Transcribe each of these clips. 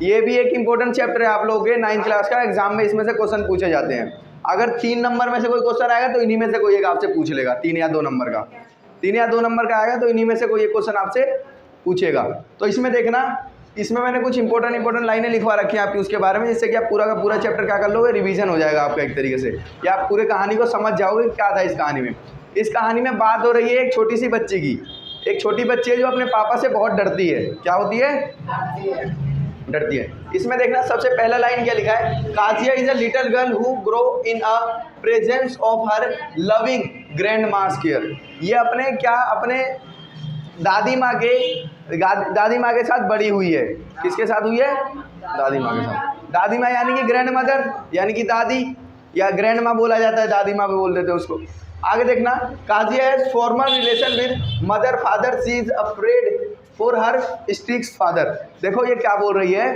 ये भी एक इंपॉर्टेंट चैप्टर है आप लोगों के 9th क्लास का, एग्जाम में इसमें से क्वेश्चन पूछे जाते हैं। अगर 3 नंबर में से कोई क्वेश्चन आएगा तो इन्हीं में से कोई एक आपसे पूछ लेगा, 3 या 2 नंबर का। 3 या 2 नंबर का आएगा तो इन्हीं में से कोई एक क्वेश्चन आपसे पूछेगा। तो इसमें देखना, इसमें मैंने कुछ इंपॉर्टेंट लाइनें लिखवा रखी हैं आपकी उसके बारे में, जिससे कि आप पूरा का पूरा चैप्टर क्या कर लोगे, रिवीजन हो जाएगा आपका एक तरीके से, कि आप पूरे कहानी को समझ जाओगे क्या था इस कहानी में। इस कहानी में बात हो रही है एक छोटी सी बच्ची की। एक छोटी बच्ची है जो अपने पापा से बहुत डरती है। क्या होती है? डरती है। इसमें देखना सबसे पहला लाइन क्या लिखा है, Kazia is a little girl who grow in a presence of her loving grandma's care. ये अपने दादी माँ के साथ बड़ी हुई है। किसके साथ हुई है? दादी माँ के साथ। दादी माँ यानी कि ग्रैंड मदर, यानी कि दादी, या ग्रैंड माँ बोला जाता है, दादी माँ भी बोल देते हैं उसको। आगे देखना, Kazia has formal relation with mother father, she is afraid for her strict father. देखो ये क्या बोल रही है,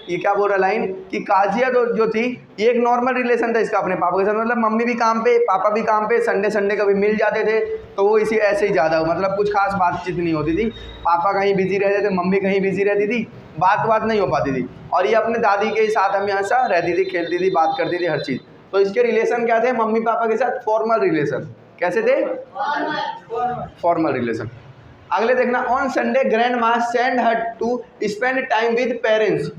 ये क्या बोल रहा है लाइन, कि काजिया जो थी ये एक नॉर्मल रिलेशन था इसका अपने पापा के साथ। मतलब मम्मी भी काम पे, पापा भी काम पे, संडे कभी मिल जाते थे, तो वो इसी ऐसे ही ज़्यादा, मतलब कुछ खास बातचीत नहीं होती थी। पापा कहीं बिजी रहते थे, मम्मी कहीं बिजी रहती थी, बात नहीं हो पाती थी। और ये अपने दादी के साथ हमेशा रहती थी, खेलती थी, बात करती थी, हर चीज़। तो इसके रिलेशन क्या थे मम्मी पापा के साथ? Formal relation. कैसे थे? Formal relation. अगले देखना, ऑन संडे ग्रैंड माँ send her to spend time with parents.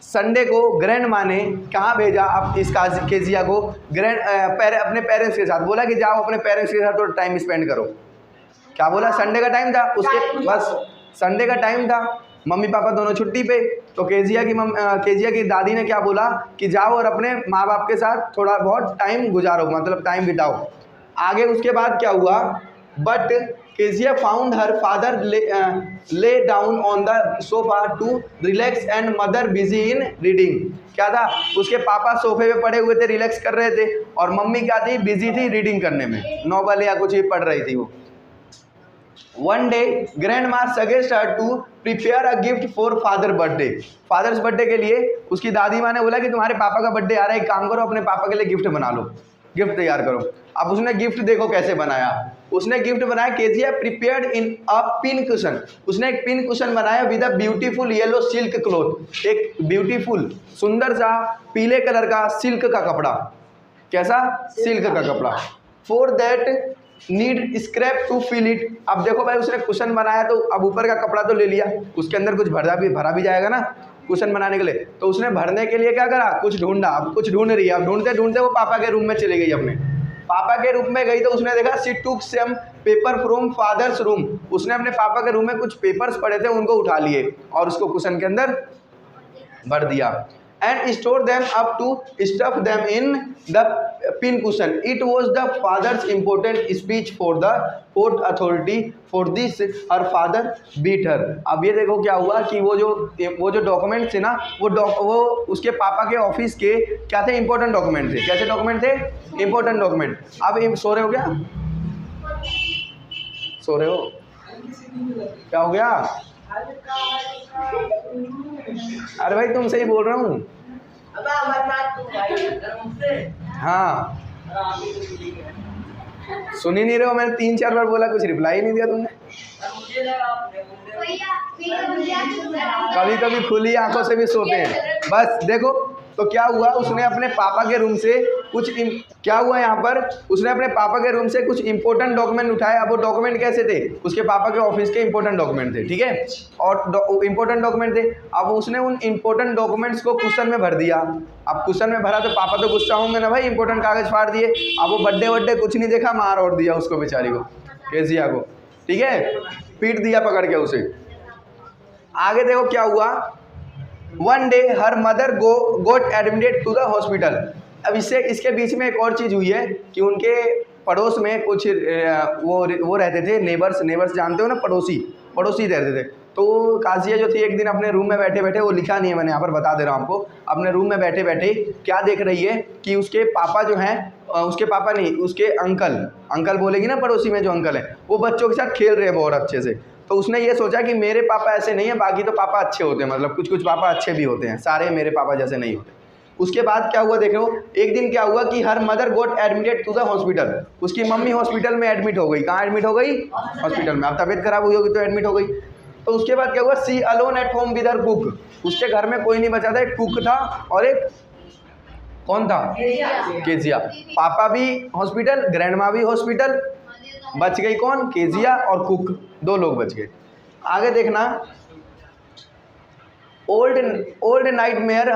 Sunday को ग्रैंड माँ ने कहाँ भेजा अब इस केजिया को? अपने पेरेंट्स के साथ। बोला कि जाओ अपने पेरेंट्स के साथ थोड़ा टाइम स्पेंड करो। क्या बोला? संडे का टाइम था उसके, बस संडे का टाइम था, मम्मी पापा दोनों छुट्टी पे। तो केजिया की दादी ने क्या बोला कि जाओ और अपने माँ बाप के साथ थोड़ा बहुत टाइम गुजारो, मतलब टाइम बिताओ। आगे उसके बाद क्या हुआ, but Kezia found her father lay down on the sofa to relax and mother busy in reading. क्या था? उसके पापा सोफे पे पड़े हुए थे, रिलैक्स कर रहे थे, और मम्मी क्या थी? बिजी थी रीडिंग करने में, नॉवल या कुछ ही पढ़ रही थी वो। वन डे ग्रैंड माँ suggest her to prepare a gift for father birthday. Father's birthday के लिए उसकी दादी माँ ने बोला कि तुम्हारे पापा का बर्थडे आ रहा है, एक काम करो अपने पापा के लिए गिफ्ट बना लो, गिफ्ट तैयार करो। अब उसने गिफ्ट देखो कैसे बनाया। उसने गिफ्ट बनाया, Kezia prepared in a pin cushion. उसने एक पिन कुशन बनाया with a beautiful yellow silk cloth. एक ब्यूटीफुल सुंदर सा पीले कलर का सिल्क का कपड़ा। कैसा? सिल्क का कपड़ा। For that need scrap to fill it. अब देखो भाई, उसने कुशन बनाया तो अब ऊपर का कपड़ा तो ले लिया, उसके अंदर कुछ भरा भी जाएगा ना कुशन बनाने के लिए। तो उसने भरने के लिए क्या करा, कुछ ढूंढा। अब कुछ ढूंढ रही है, अब ढूंढते ढूंढते वो पापा के रूम में चली गई। अपने पापा के रूम में गई तो उसने देखा शी टूक सम पेपर फ्रॉम फादर्स रूम। उसने अपने पापा के रूम में कुछ पेपर्स पड़े थे, उनको उठा लिए और उसको कुशन के अंदर भर दिया। and store them up to stuff them in the pin cushion. It was the father's important speech for the court authority. For this her father beat her. अब ये देखो क्या हुआ कि वो जो डॉक्यूमेंट थे ना, वो उसके पापा के ऑफिस के क्या थे? इंपॉर्टेंट डॉक्यूमेंट थे। कैसे डॉक्यूमेंट थे? Important document. अब सो रहे हो क्या? सो रहे हो? क्या हो गया? अरे भाई तुमसे ही बोल रहा हूँ। हाँ, सुन ही नहीं रहे हो? मैंने 3-4 बार बोला, कुछ रिप्लाई नहीं दिया तुमने। कभी कभी खुली आंखों से भी सोते हैं। बस देखो तो क्या हुआ, उसने अपने पापा के रूम से क्या हुआ यहाँ पर, उसने अपने पापा के रूम से कुछ इंपॉर्टेंट डॉक्यूमेंट उठाए। अब वो डॉक्यूमेंट कैसे थे? उसके पापा के ऑफिस के इंपॉर्टेंट डॉक्यूमेंट थे, ठीक है, और इंपॉर्टेंट डॉक्यूमेंट थे। अब उसने उन इंपॉर्टेंट डॉक्यूमेंट्स को कुशन में भर दिया। अब कुशन में भरा तो पापा तो गुस्सा होंगे ना भाई, इंपॉर्टेंट कागज फाड़ दिए। अब वो बर्थडे कुछ नहीं देखा, मार और दिया उसको बेचारी को, केजिया को, ठीक है, पीट दिया पकड़ के उसे। आगे देखो क्या हुआ, one day her mother got admitted to the hospital. अब इसके बीच में एक और चीज़ हुई है कि उनके पड़ोस में कुछ वो रहते थे, नेबर्स जानते हो ना, पड़ोसी रहते थे। तो काजिया जो थी एक दिन अपने रूम में बैठे बैठे, वो लिखा नहीं है मैंने यहाँ पर, बता दे रहा हूँ आपको, अपने रूम में बैठे बैठे क्या देख रही है कि उसके पापा जो हैं, उसके पापा नहीं, उसके अंकल बोलेगी ना, पड़ोसी में जो अंकल है, वो बच्चों के साथ खेल रहे हैं बहुत अच्छे से। तो उसने ये सोचा कि मेरे पापा ऐसे नहीं है, बाकी तो पापा अच्छे होते हैं, मतलब कुछ पापा अच्छे भी होते हैं, सारे मेरे पापा जैसे नहीं होते। उसके बाद क्या हुआ देखो, एक दिन क्या हुआ कि her mother got admitted to the hospital. उसकी मम्मी हॉस्पिटल में एडमिट हो गई। कहाँ एडमिट हो गई? हॉस्पिटल में। अब तबीयत खराब हुई होगी तो एडमिट हो गई। तो उसके बाद क्या हुआ, she alone at home with her cook, उसके घर में कोई नहीं बचा था, एक कुक था और एक कौन था, केजिया। पापा भी हॉस्पिटल, ग्रैंडमा भी हॉस्पिटल, बच गई कौन, केजिया और कुक, 2 लोग बच गए। आगे देखना, old nightmare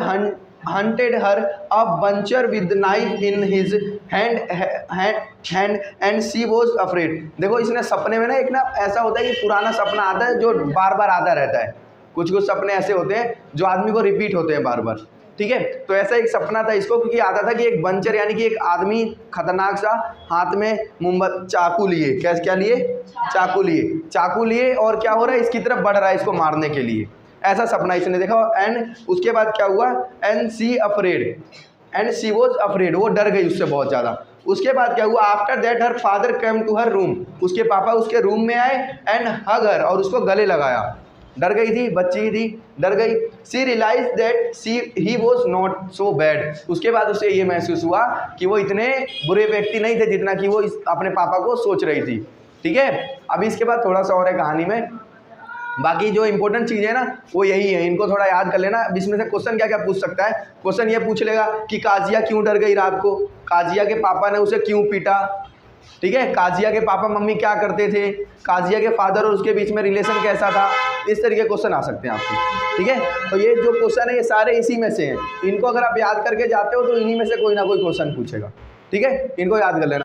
hunted her a butcher with knife in his hand and she was afraid। देखो इसने सपने में ना, एक ना ऐसा होता है कि पुराना सपना आता है जो बार बार आता रहता है, कुछ कुछ सपने ऐसे होते हैं जो आदमी को रिपीट होते हैं बार बार, ठीक है। तो ऐसा एक सपना था इसको, क्योंकि आता था कि एक बंचर यानी कि एक आदमी खतरनाक सा हाथ में चाकू लिए, क्या लिए, चाकू लिए और क्या हो रहा है, इसकी तरफ बढ़ रहा है इसको मारने के लिए, ऐसा सपना इसने देखा। एंड उसके बाद क्या हुआ, एंड सी वॉज अफ्रेड, वो डर गई उससे बहुत ज़्यादा। उसके बाद क्या हुआ, after that her father came to her room, उसके पापा उसके रूम में आए एंड हग हर, और उसको गले लगाया। डर गई थी, बच्ची थी, डर गई। She realise that he was not so bad, उसके बाद उसे ये महसूस हुआ कि वो इतने बुरे व्यक्ति नहीं थे जितना कि वो अपने पापा को सोच रही थी, ठीक है। अभी इसके बाद थोड़ा सा और है कहानी में, बाकी जो इंपॉर्टेंट चीज़ है ना वो यही है, इनको थोड़ा याद कर लेना। अब इसमें से क्वेश्चन क्या क्या पूछ सकता है, क्वेश्चन ये पूछ लेगा कि काजिया क्यों डर गई रात को, काजिया के पापा ने उसे क्यों पीटा, ठीक है, काजिया के पापा मम्मी क्या करते थे, काजिया के फादर और उसके बीच में रिलेशन कैसा था, इस तरीके क्वेश्चन आ सकते हैं आपके, ठीक है। तो ये जो क्वेश्चन है ये सारे इसी में से हैं, इनको अगर आप याद करके जाते हो तो इन्हीं में से कोई ना कोई क्वेश्चन पूछेगा, ठीक है, इनको याद कर लेना।